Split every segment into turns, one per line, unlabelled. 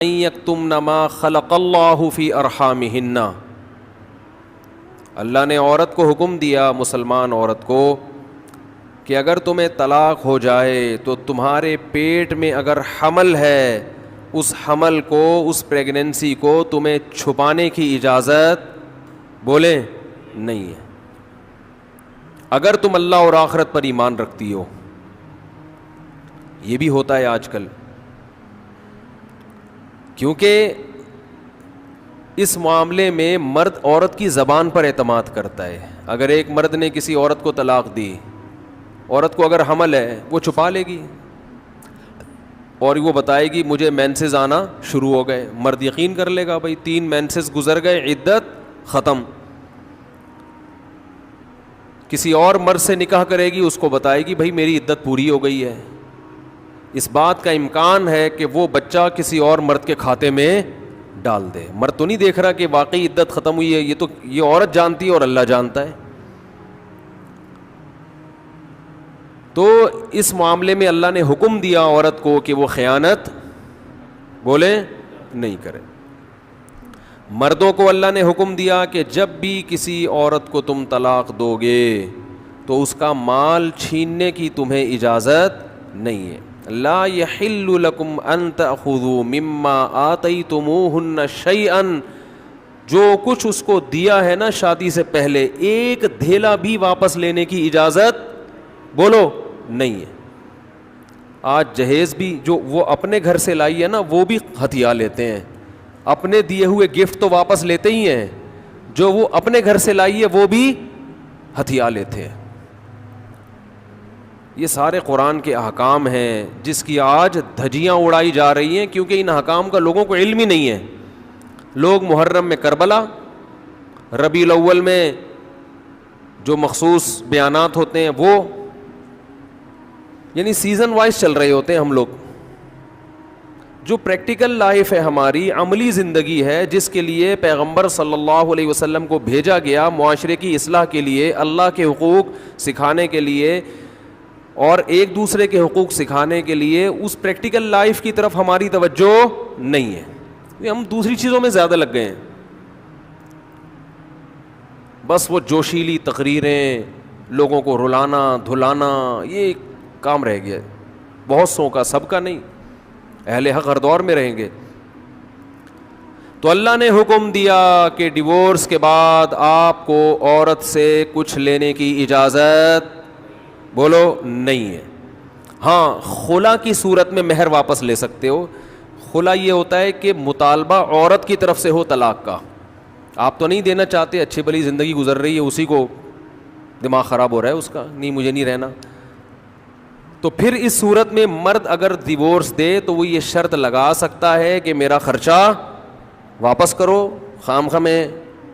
یکتمن ما خلق اللہ فی ارحامہن، اللہ نے عورت کو حکم دیا، مسلمان عورت کو، کہ اگر تمہیں طلاق ہو جائے تو تمہارے پیٹ میں اگر حمل ہے، اس حمل کو، اس پریگننسی کو تمہیں چھپانے کی اجازت بولیں نہیں ہے، اگر تم اللہ اور آخرت پر ایمان رکھتی ہو۔ یہ بھی ہوتا ہے آج کل، کیونکہ اس معاملے میں مرد عورت کی زبان پر اعتماد کرتا ہے۔ اگر ایک مرد نے کسی عورت کو طلاق دی، عورت کو اگر حمل ہے وہ چھپا لے گی اور وہ بتائے گی مجھے مینسز آنا شروع ہو گئے، مرد یقین کر لے گا بھائی 3 مینسز گزر گئے، عدت ختم۔ کسی اور مرد سے نکاح کرے گی، اس کو بتائے گی بھائی میری عدت پوری ہو گئی ہے۔ اس بات کا امکان ہے کہ وہ بچہ کسی اور مرد کے کھاتے میں ڈال دے۔ مرد تو نہیں دیکھ رہا کہ واقعی عدت ختم ہوئی ہے، یہ تو یہ عورت جانتی ہے اور اللہ جانتا ہے۔ تو اس معاملے میں اللہ نے حکم دیا عورت کو کہ وہ خیانت بولیں نہیں کرے۔ مردوں کو اللہ نے حکم دیا کہ جب بھی کسی عورت کو تم طلاق دو گے تو اس کا مال چھیننے کی تمہیں اجازت نہیں ہے۔ لا یحل لکم ان تأخذوا مما آتیتموہن شیئا، جو کچھ اس کو دیا ہے نا شادی سے پہلے، ایک دھیلا بھی واپس لینے کی اجازت بولو نہیں ہے۔ آج جہیز بھی جو وہ اپنے گھر سے لائی ہے نا وہ بھی ہتھیا لیتے ہیں، اپنے دیے ہوئے گفٹ تو واپس لیتے ہی ہیں، جو وہ اپنے گھر سے لائی ہے وہ بھی ہتھیا لیتے ہیں۔ یہ سارے قرآن کے احکام ہیں جس کی آج دھجیاں اڑائی جا رہی ہیں، کیونکہ ان احکام کا لوگوں کو علم ہی نہیں ہے۔ لوگ محرم میں کربلا، ربیع الاول میں جو مخصوص بیانات ہوتے ہیں وہ، یعنی سیزن وائز چل رہے ہوتے ہیں ہم لوگ۔ جو پریکٹیکل لائف ہے ہماری، عملی زندگی ہے جس کے لیے پیغمبر صلی اللہ علیہ وسلم کو بھیجا گیا، معاشرے کی اصلاح کے لیے، اللہ کے حقوق سکھانے کے لیے اور ایک دوسرے کے حقوق سکھانے کے لیے، اس پریکٹیکل لائف کی طرف ہماری توجہ نہیں ہے، ہم دوسری چیزوں میں زیادہ لگ گئے ہیں۔ بس وہ جوشیلی تقریریں، لوگوں کو رلانا دھلانا، یہ کام رہ گیا ہے بہت سو کا، سب کا نہیں۔ اہل حق ہر دور میں رہیں گے۔ تو اللہ نے حکم دیا کہ ڈیورس کے بعد آپ کو عورت سے کچھ لینے کی اجازت بولو نہیں ہے۔ ہاں، خلا کی صورت میں مہر واپس لے سکتے ہو۔ خلا یہ ہوتا ہے کہ مطالبہ عورت کی طرف سے ہو طلاق کا، آپ تو نہیں دینا چاہتے، اچھی بھلی زندگی گزر رہی ہے، اسی کو دماغ خراب ہو رہا ہے اس کا، نہیں مجھے نہیں رہنا، تو پھر اس صورت میں مرد اگر ڈیورس دے تو وہ یہ شرط لگا سکتا ہے کہ میرا خرچہ واپس کرو، خام خواہ میں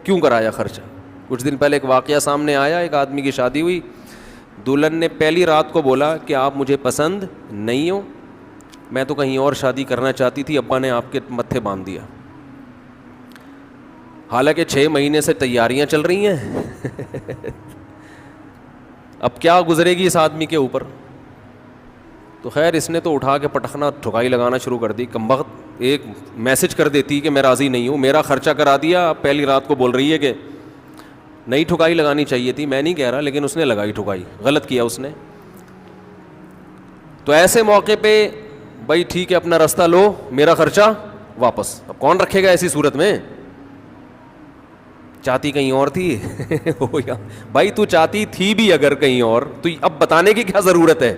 کیوں کرایا خرچہ۔ کچھ دن پہلے ایک واقعہ سامنے آیا، ایک آدمی کی شادی ہوئی، دلہن نے پہلی رات کو بولا کہ آپ مجھے پسند نہیں ہو، میں تو کہیں اور شادی کرنا چاہتی تھی، ابا نے آپ کے متھے باندھ دیا۔ حالانکہ 6 مہینے سے تیاریاں چل رہی ہیں اب کیا گزرے گی اس آدمی کے اوپر؟ تو خیر اس نے تو اٹھا کے پٹخنا ٹھکائی لگانا شروع کر دی، کمبخت ایک میسج کر دیتی کہ میں راضی نہیں ہوں، میرا خرچہ کرا دیا، اب پہلی رات کو بول رہی ہے کہ نئی ٹھکائی لگانی چاہیے تھی، میں نہیں کہہ رہا، لیکن اس نے لگائی ٹھکائی، غلط کیا اس نے۔ تو ایسے موقع پہ بھائی ٹھیک ہے اپنا راستہ لو، میرا خرچہ واپس۔ اب کون رکھے گا ایسی صورت میں؟ چاہتی کہیں اور تھی بھائی تو چاہتی تھی بھی اگر کہیں اور، تو اب بتانے کی کیا ضرورت ہے؟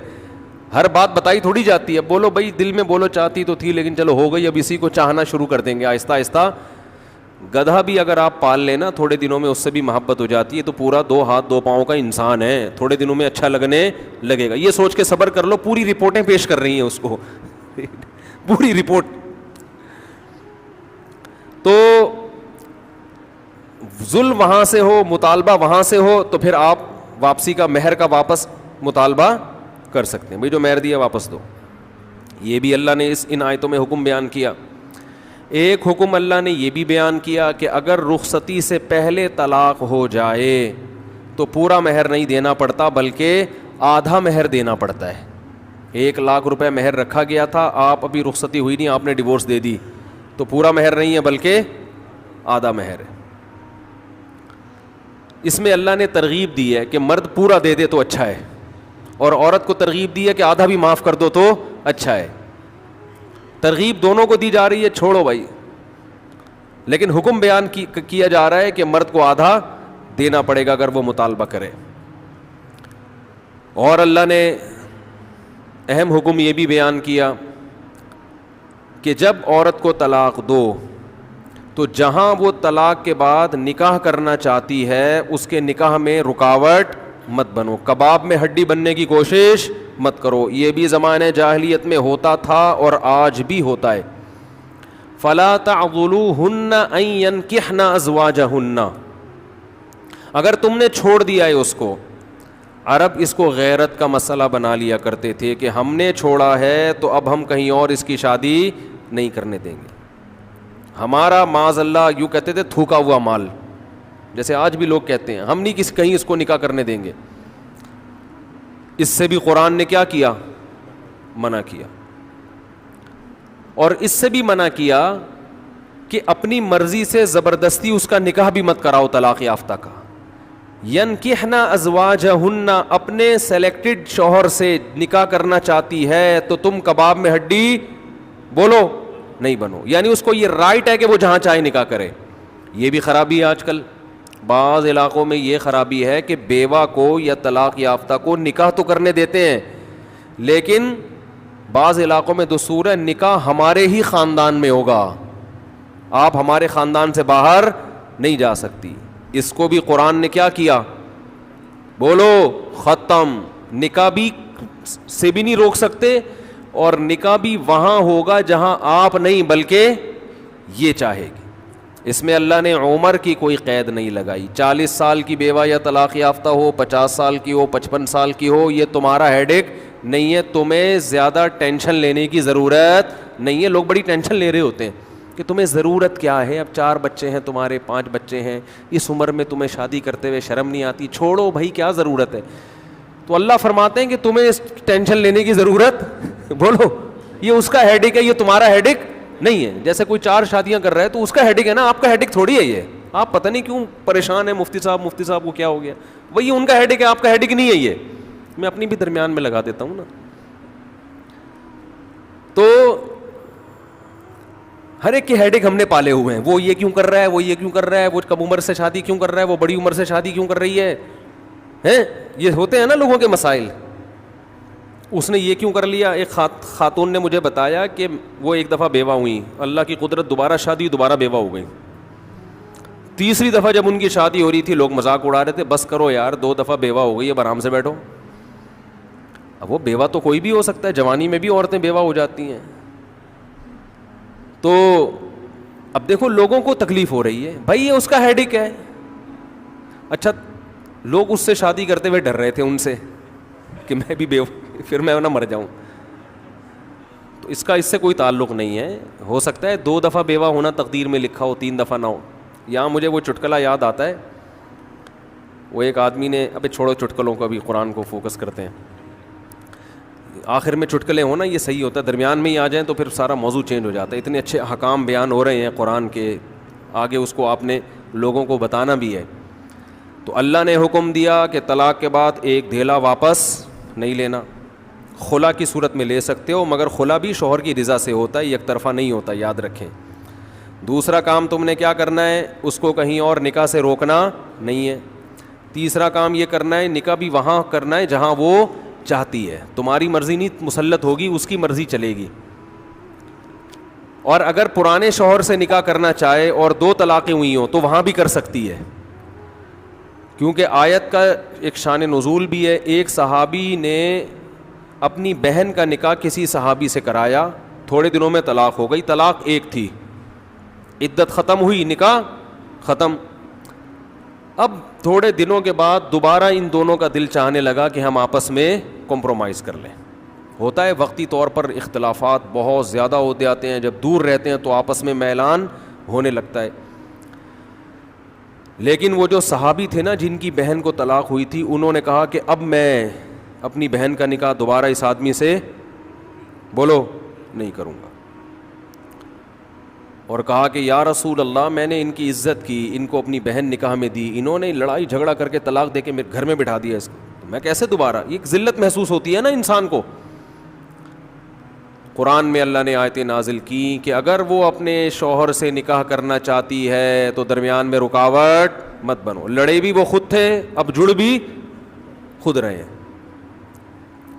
ہر بات بتائی تھوڑی جاتی ہے، بولو بھائی دل میں بولو چاہتی تو تھی لیکن چلو ہو گئی، اب اسی کو چاہنا شروع کر دیں گے آہستہ آہستہ۔ گدھا بھی اگر آپ پال لینا تھوڑے دنوں میں اس سے بھی محبت ہو جاتی ہے، تو پورا 2 ہاتھ 2 پاؤں کا انسان ہے، تھوڑے دنوں میں اچھا لگنے لگے گا، یہ سوچ کے صبر کر لو۔ پوری رپورٹیں پیش کر رہی ہیں اس کو پوری رپورٹ۔ تو ظلم وہاں سے ہو، مطالبہ وہاں سے ہو، تو پھر آپ واپسی کا، مہر کا واپس مطالبہ کر سکتے ہیں، بھائی جو مہر دیا واپس دو۔ یہ بھی اللہ نے ان آیتوں میں حکم بیان کیا۔ ایک حکم اللہ نے یہ بھی بیان کیا کہ اگر رخصتی سے پہلے طلاق ہو جائے تو پورا مہر نہیں دینا پڑتا بلکہ آدھا مہر دینا پڑتا ہے۔ 1 لاکھ روپے مہر رکھا گیا تھا، آپ ابھی رخصتی ہوئی نہیں، آپ نے ڈیورس دے دی، تو پورا مہر نہیں ہے بلکہ آدھا مہر ہے. اس میں اللہ نے ترغیب دی ہے کہ مرد پورا دے دے تو اچھا ہے, اور عورت کو ترغیب دی ہے کہ آدھا بھی معاف کر دو تو اچھا ہے. ترغیب دونوں کو دی جا رہی ہے, چھوڑو بھائی, لیکن حکم بیان کیا جا رہا ہے کہ مرد کو آدھا دینا پڑے گا اگر وہ مطالبہ کرے. اور اللہ نے اہم حکم یہ بھی بیان کیا کہ جب عورت کو طلاق دو تو جہاں وہ طلاق کے بعد نکاح کرنا چاہتی ہے اس کے نکاح میں رکاوٹ مت بنو, کباب میں ہڈی بننے کی کوشش مت کرو. یہ بھی زمانے جاہلیت میں ہوتا تھا اور آج بھی ہوتا ہے. فلا تعضلوهن ان ينكحن ازواجهن, اگر تم نے چھوڑ دیا ہے اس کو. عرب اس کو غیرت کا مسئلہ بنا لیا کرتے تھے کہ ہم نے چھوڑا ہے تو اب ہم کہیں اور اس کی شادی نہیں کرنے دیں گے. ہمارا معاذ اللہ یوں کہتے تھے تھوکا ہوا مال, جیسے آج بھی لوگ کہتے ہیں ہم نہیں کہیں اس کو نکاح کرنے دیں گے. اس سے بھی قرآن نے کیا کیا؟ منع کیا. اور اس سے بھی منع کیا کہ اپنی مرضی سے زبردستی اس کا نکاح بھی مت کراؤ طلاق یافتہ کا. ینکحن ازواجہن, اپنے سلیکٹڈ شوہر سے نکاح کرنا چاہتی ہے تو تم کباب میں ہڈی بولو نہیں بنو. یعنی اس کو یہ رائٹ ہے کہ وہ جہاں چاہے نکاح کرے. یہ بھی خرابی ہے آج کل بعض علاقوں میں, یہ خرابی ہے کہ بیوہ کو یا طلاق یافتہ کو نکاح تو کرنے دیتے ہیں, لیکن بعض علاقوں میں دستور ہے نکاح ہمارے ہی خاندان میں ہوگا, آپ ہمارے خاندان سے باہر نہیں جا سکتی. اس کو بھی قرآن نے کیا کیا؟ بولو ختم. نکاح بھی سے بھی نہیں روک سکتے, اور نکاح بھی وہاں ہوگا جہاں آپ نہیں بلکہ یہ چاہے گی. اس میں اللہ نے عمر کی کوئی قید نہیں لگائی. 40 سال کی بیوہ یا طلاق یافتہ ہو, 50 سال کی ہو, 55 سال کی ہو, یہ تمہارا ہیڈ ایک نہیں ہے. تمہیں زیادہ ٹینشن لینے کی ضرورت نہیں ہے. لوگ بڑی ٹینشن لے رہے ہوتے ہیں کہ تمہیں ضرورت کیا ہے, اب 4 بچے ہیں تمہارے, 5 بچے ہیں, اس عمر میں تمہیں شادی کرتے ہوئے شرم نہیں آتی, چھوڑو بھائی کیا ضرورت ہے. تو اللہ فرماتے ہیں کہ تمہیں ٹینشن لینے کی ضرورت بولو یہ اس کا ہیڈ ایک ہے, یہ تمہارا ہیڈ ایک نہیں ہے. جیسے کوئی 4 شادیاں کر رہا ہے تو اس کا ہیڈ ایک ہے نا, آپ کا ہیڈ ایک تھوڑی ہے یہ. آپ پتہ نہیں کیوں پریشان ہیں مفتی صاحب کو کیا ہو گیا, وہی ان کا ہیڈ ایک ہے, آپ کا ہیڈ ایک نہیں ہے. یہ میں اپنی بھی درمیان میں لگا دیتا ہوں نا. تو ہر ایک کے ہیڈ ایک ہم نے پالے ہوئے ہیں. وہ یہ کیوں کر رہا ہے, وہ یہ کیوں کر رہا ہے, وہ کم عمر سے شادی کیوں کر رہا ہے, وہ بڑی عمر سے شادی کیوں کر رہی ہے, یہ ہوتے ہیں نا لوگوں کے مسائل. اس نے یہ کیوں کر لیا. ایک خاتون نے مجھے بتایا کہ وہ ایک دفعہ بیوہ ہوئی, اللہ کی قدرت دوبارہ شادی, دوبارہ بیوہ ہو گئی. تیسری دفعہ جب ان کی شادی ہو رہی تھی لوگ مذاق اڑا رہے تھے, بس کرو یار 2 دفعہ بیوہ ہو گئی, اب آرام سے بیٹھو. اب وہ بیوہ تو کوئی بھی ہو سکتا ہے, جوانی میں بھی عورتیں بیوہ ہو جاتی ہیں. تو اب دیکھو لوگوں کو تکلیف ہو رہی ہے, بھائی یہ اس کا ہیڈ ایک ہے. اچھا لوگ اس سے شادی کرتے ہوئے ڈر رہے تھے ان سے کہ میں بھی بیوہ, پھر میں نہ مر جاؤں. تو اس کا اس سے کوئی تعلق نہیں ہے. ہو سکتا ہے 2 دفعہ بیوہ ہونا تقدیر میں لکھا ہو, 3 دفعہ نہ ہو. یہاں مجھے وہ چٹکلا یاد آتا ہے, وہ ایک آدمی نے, ابے چھوڑو چٹکلوں کو, ابھی قرآن کو فوکس کرتے ہیں. آخر میں چٹکلے ہونا یہ صحیح ہوتا ہے, درمیان میں ہی آ جائیں تو پھر سارا موضوع چینج ہو جاتا ہے. اتنے اچھے احکام بیان ہو رہے ہیں قرآن کے, آگے اس کو آپ نے لوگوں کو بتانا بھی ہے. تو اللہ نے حکم دیا کہ طلاق کے بعد ایک دھیلا واپس نہیں لینا. خلا کی صورت میں لے سکتے ہو, مگر خلا بھی شوہر کی رضا سے ہوتا ہے, یک طرفہ نہیں ہوتا, یاد رکھیں. دوسرا کام تم نے کیا کرنا ہے, اس کو کہیں اور نکاح سے روکنا نہیں ہے. تیسرا کام یہ کرنا ہے, نکاح بھی وہاں کرنا ہے جہاں وہ چاہتی ہے. تمہاری مرضی نہیں مسلط ہوگی, اس کی مرضی چلے گی. اور اگر پرانے شوہر سے نکاح کرنا چاہے اور 2 طلاقیں ہوئی ہوں تو وہاں بھی کر سکتی ہے, کیونکہ آیت کا ایک شان نزول بھی ہے. ایک صحابی نے اپنی بہن کا نکاح کسی صحابی سے کرایا, تھوڑے دنوں میں طلاق ہو گئی. طلاق ایک تھی, عدت ختم ہوئی, نکاح ختم. اب تھوڑے دنوں کے بعد دوبارہ ان دونوں کا دل چاہنے لگا کہ ہم آپس میں کمپرومائز کر لیں. ہوتا ہے وقتی طور پر اختلافات بہت زیادہ ہوتے آتے ہیں, جب دور رہتے ہیں تو آپس میں میلان ہونے لگتا ہے. لیکن وہ جو صحابی تھے نا جن کی بہن کو طلاق ہوئی تھی, انہوں نے کہا کہ اب میں اپنی بہن کا نکاح دوبارہ اس آدمی سے بولو نہیں کروں گا. اور کہا کہ یا رسول اللہ میں نے ان کی عزت کی, ان کو اپنی بہن نکاح میں دی, انہوں نے لڑائی جھگڑا کر کے طلاق دے کے میرے گھر میں بٹھا دیا اس کو, تو میں کیسے دوبارہ, یہ ایک ذلت محسوس ہوتی ہے نا انسان کو. قرآن میں اللہ نے آیتیں نازل کی کہ اگر وہ اپنے شوہر سے نکاح کرنا چاہتی ہے تو درمیان میں رکاوٹ مت بنو. لڑے بھی وہ خود تھے, اب جڑ بھی خود رہے ہیں.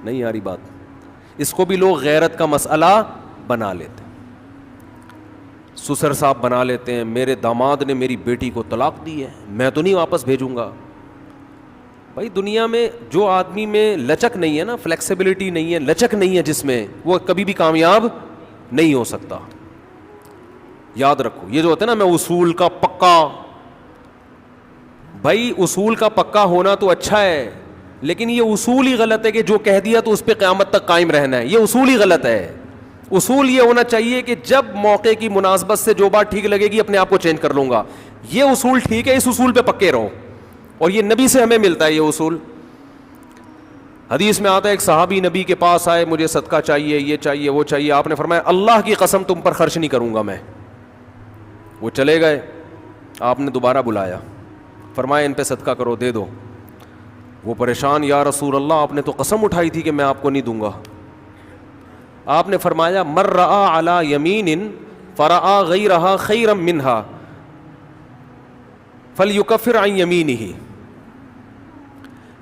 نہیں آ رہی بات؟ اس کو بھی لوگ غیرت کا مسئلہ بنا لیتے, سسر صاحب بنا لیتے ہیں, میرے داماد نے میری بیٹی کو طلاق دی ہے, میں تو نہیں واپس بھیجوں گا. بھائی دنیا میں جو آدمی میں لچک نہیں ہے نا, فلیکسیبلٹی نہیں ہے, لچک نہیں ہے جس میں, وہ کبھی بھی کامیاب نہیں ہو سکتا. یاد رکھو یہ جو ہوتا ہے نا, میں اصول کا پکا, بھائی اصول کا پکا ہونا تو اچھا ہے, لیکن یہ اصول ہی غلط ہے کہ جو کہہ دیا تو اس پہ قیامت تک قائم رہنا ہے. یہ اصول ہی غلط ہے. اصول یہ ہونا چاہیے کہ جب موقع کی مناسبت سے جو بات ٹھیک لگے گی اپنے آپ کو چینج کر لوں گا. یہ اصول ٹھیک ہے, اس اصول پہ پکے رہو, اور یہ نبی سے ہمیں ملتا ہے یہ اصول. حدیث میں آتا ہے ایک صحابی نبی کے پاس آئے, مجھے صدقہ چاہیے, یہ چاہیے, وہ چاہیے. آپ نے فرمایا اللہ کی قسم تم پر خرچ نہیں کروں گا میں. وہ چلے گئے, آپ نے دوبارہ بلایا, فرمایا ان پہ صدقہ کرو, دے دو. وہ پریشان, یا رسول اللہ آپ نے تو قسم اٹھائی تھی کہ میں آپ کو نہیں دوں گا. آپ نے فرمایا مر رآ علی یمین فرآ غیرہا خیرا منہا فلیکفر عن یمینہ,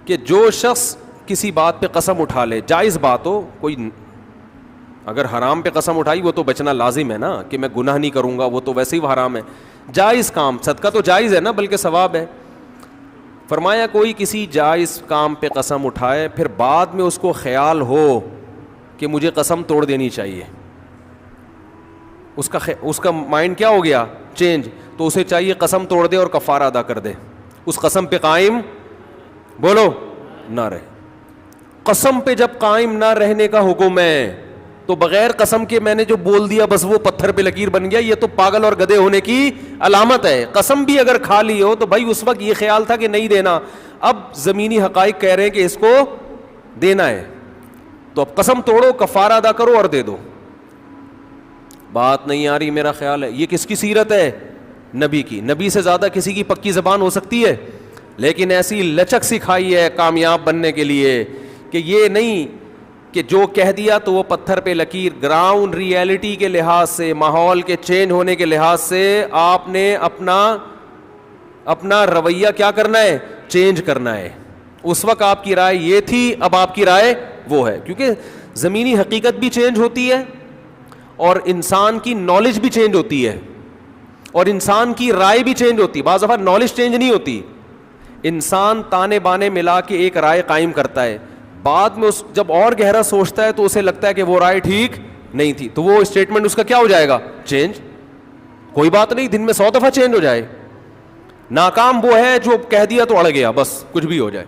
کہ جو شخص کسی بات پہ قسم اٹھا لے, جائز بات ہو, کوئی اگر حرام پہ قسم اٹھائی وہ تو بچنا لازم ہے نا, کہ میں گناہ نہیں کروں گا, وہ تو ویسے ہی وہ حرام ہے. جائز کام, صدقہ تو جائز ہے نا, بلکہ ثواب ہے. فرمایا کوئی کسی جائز کام پہ قسم اٹھائے, پھر بعد میں اس کو خیال ہو کہ مجھے قسم توڑ دینی چاہیے, اس کا مائنڈ کیا ہو گیا, چینج, تو اسے چاہیے قسم توڑ دے اور کفارہ ادا کر دے, اس قسم پہ قائم بولو نہ رہے. قسم پہ جب قائم نہ رہنے کا حکم ہے تو بغیر قسم کے میں نے جو بول دیا بس وہ پتھر پہ لکیر بن گیا, یہ تو پاگل اور گدھے ہونے کی علامت ہے. قسم بھی اگر کھا لی ہو تو بھائی اس وقت یہ خیال تھا کہ نہیں دینا, اب زمینی حقائق کہہ رہے ہیں کہ اس کو دینا ہے, تو اب قسم توڑو, کفارہ ادا کرو اور دے دو. بات نہیں آ رہی میرا خیال ہے. یہ کس کی سیرت ہے؟ نبی کی. نبی سے زیادہ کسی کی پکی زبان ہو سکتی ہے, لیکن ایسی لچک سکھائی ہے کامیاب بننے کے لیے کہ یہ نہیں کہ جو کہہ دیا تو وہ پتھر پہ لکیر. گراؤنڈ ریئلٹی کے لحاظ سے, ماحول کے چینج ہونے کے لحاظ سے آپ نے اپنا رویہ کیا کرنا ہے, چینج کرنا ہے. اس وقت آپ کی رائے یہ تھی, اب آپ کی رائے وہ ہے, کیونکہ زمینی حقیقت بھی چینج ہوتی ہے اور انسان کی نالج بھی چینج ہوتی ہے اور انسان کی رائے بھی چینج ہوتی ہے. بعض دفعہ نالج چینج نہیں ہوتی, انسان تانے بانے ملا کے ایک رائے قائم کرتا ہے, بعد میں جب اور گہرا سوچتا ہے تو اسے لگتا ہے کہ وہ رائے ٹھیک نہیں تھی, تو وہ اسٹیٹمنٹ اس کا کیا ہو جائے گا, چینج. کوئی بات نہیں, دن میں 100 دفعہ چینج ہو جائے. ناکام وہ ہے جو کہہ دیا تو اڑ گیا, بس کچھ بھی ہو جائے.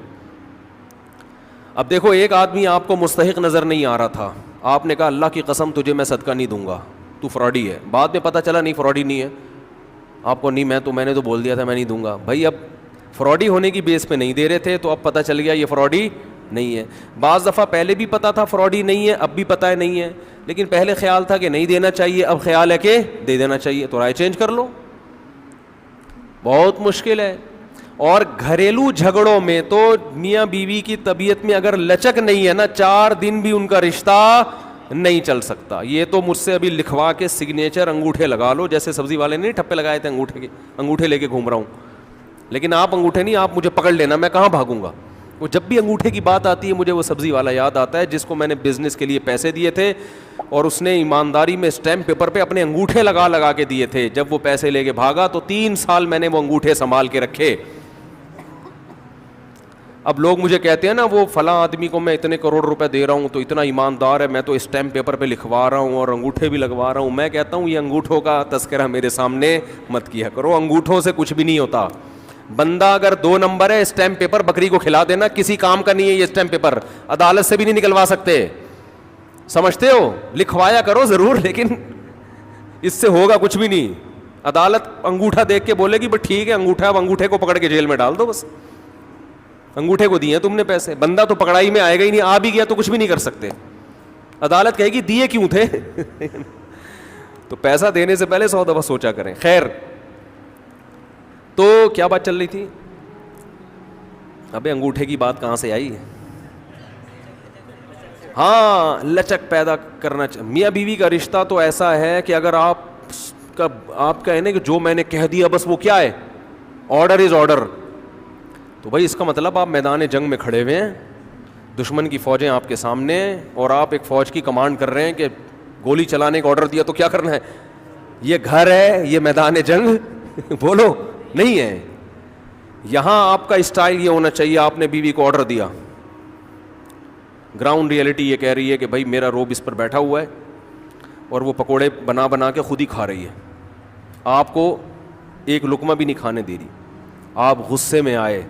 اب دیکھو ایک آدمی آپ کو مستحق نظر نہیں آ رہا تھا, آپ نے کہا اللہ کی قسم تجھے میں صدقہ نہیں دوں گا, تو فراڈی ہے. بعد میں پتہ چلا نہیں فراڈی نہیں ہے, آپ کو نہیں, میں نے تو بول دیا تھا میں نہیں دوں گا. بھائی اب فراڈی ہونے کی بیس پہ نہیں دے رہے تھے, تو اب پتہ چل گیا یہ فراڈی نہیں ہے. بعض دفعہ پہلے بھی پتہ تھا فراڈی نہیں ہے, اب بھی پتہ ہے نہیں ہے, لیکن پہلے خیال تھا کہ نہیں دینا چاہیے, اب خیال ہے کہ دے دینا چاہیے, تو رائے چینج کر لو. بہت مشکل ہے. اور گھریلو جھگڑوں میں تو میاں بیوی کی طبیعت میں اگر لچک نہیں ہے نا, 4 دن بھی ان کا رشتہ نہیں چل سکتا. یہ تو مجھ سے ابھی لکھوا کے سگنیچر انگوٹھے لگا لو, جیسے سبزی والے نے ٹھپے لگائے تھے انگوٹھے لے کے گھوم رہا ہوں. لیکن آپ انگوٹھے نہیں, آپ مجھے پکڑ لینا, میں کہاں بھاگوں گا. وہ جب بھی انگوٹھے کی بات آتی ہے مجھے وہ سبزی والا یاد آتا ہے جس کو میں نے بزنس کے لیے پیسے دیے تھے, اور اس نے ایمانداری میں اسٹیمپ پیپر پہ اپنے انگوٹھے لگا کے دیے تھے. جب وہ پیسے لے کے بھاگا تو 3 سال میں نے وہ انگوٹھے سنبھال کے رکھے. اب لوگ مجھے کہتے ہیں نا وہ فلاں آدمی کو میں اتنے کروڑ روپے دے رہا ہوں تو اتنا ایماندار ہے, میں تو اسٹیمپ پیپر پہ لکھوا رہا ہوں اور انگوٹھے بھی لگوا رہا ہوں. میں کہتا ہوں یہ انگوٹھوں کا تذکرہ میرے سامنے مت کیا کرو, انگوٹھوں سے کچھ بھی نہیں ہوتا. بندہ اگر 2 نمبر ہے, اسٹیمپ پیپر بکری کو کھلا دینا, کسی کام کا نہیں ہے یہ اسٹیمپ پیپر, عدالت سے بھی نہیں نکلوا سکتے. سمجھتے ہو, لکھوایا کرو ضرور, لیکن اس سے ہوگا کچھ بھی نہیں. عدالت انگوٹھا دیکھ کے بولے گی بس ٹھیک ہے انگوٹھا, اب انگوٹھے کو پکڑ کے جیل میں ڈال دو, بس انگوٹھے کو دیے تم نے پیسے. بندہ تو پکڑائی میں آئے گا ہی نہیں, آ بھی گیا تو کچھ بھی نہیں کر سکتے. عدالت کہے گی دیے کیوں تھے. تو پیسہ دینے سے پہلے 100 دفعہ سوچا کریں. خیر, تو کیا بات چل رہی تھی؟ ابے انگوٹھے کی بات کہاں سے آئی؟ ہاں, لچک پیدا کرنا. میاں بیوی کا رشتہ تو ایسا ہے کہ اگر آپ کہیں نا کہ جو میں نے کہہ دیا بس وہ کیا ہے, آرڈر از آرڈر, تو بھائی اس کا مطلب آپ میدان جنگ میں کھڑے ہوئے ہیں, دشمن کی فوجیں آپ کے سامنے ہیں, اور آپ ایک فوج کی کمانڈ کر رہے ہیں کہ گولی چلانے کا آرڈر دیا تو کیا کرنا ہے. یہ گھر ہے, یہ میدان جنگ بولو نہیں ہے. یہاں آپ کا اسٹائل یہ ہونا چاہیے, آپ نے بیوی کو آرڈر دیا, گراؤنڈ ریئلٹی یہ کہہ رہی ہے کہ بھائی میرا روب اس پر بیٹھا ہوا ہے اور وہ پکوڑے بنا بنا کے خود ہی کھا رہی ہے, آپ کو ایک لقمہ بھی نہیں کھانے دے رہی, آپ غصے میں آئے,